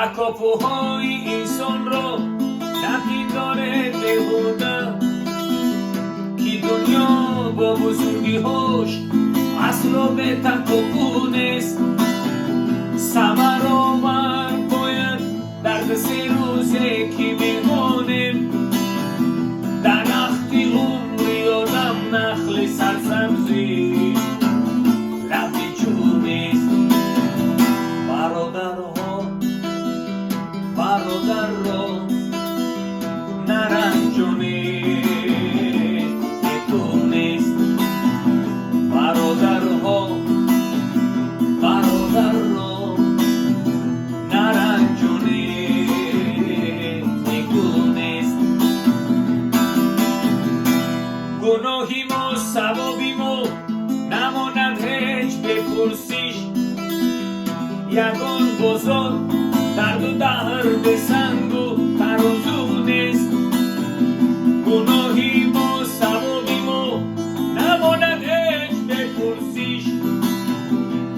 تکاپوهای انسان را نپنداره بهوده که دنیا با بزرگی هاش اصلا به تکاپو نیست. ثمر آور باید درد سه روزه که میمانیم درختی عمری آدم نخل سرسبزی لبی چوبیست. برادر را نرنجانی تو نیست. برادر را نرنجانی تو نیست. گناهی ما ثوابی ما نماند هیچ بپرسیش. یگان بزرگ درد و درد سنگ و ترازو نیست. گناهی ما ثوابی ما نماند هیچ بپرسیش.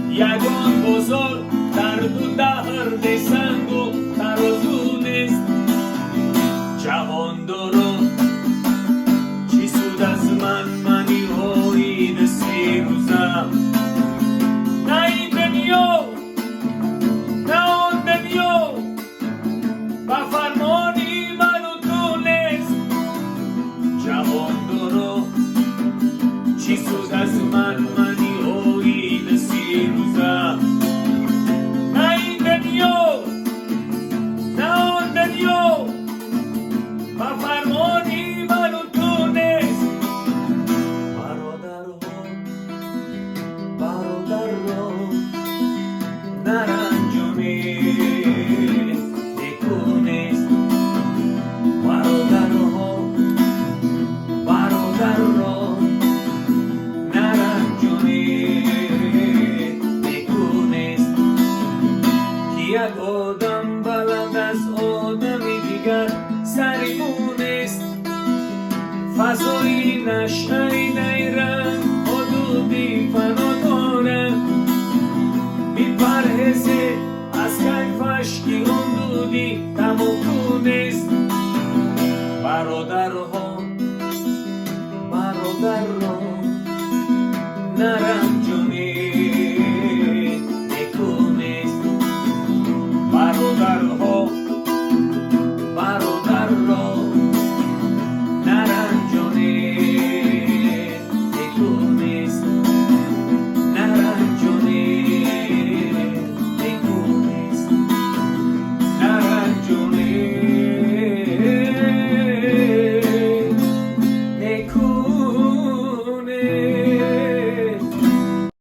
یگان بزرگ درد و درد سنگ و ترازو نیست. جهانداران چی سود از منی های دستی روزم. نه این دنیا نه آن دنیا و فرمانی من و تو نیست. جهانداران چی سود از منی های دستی روزم. نه این دنیا نه آن دنیا و فرمانی من و تو نیست. برادر را نرنجانی تو نیست. برادر را نرنجانی تو نیست. که یک آدم بلند از آدمی دیگر سریمون نیست. فضایی نشته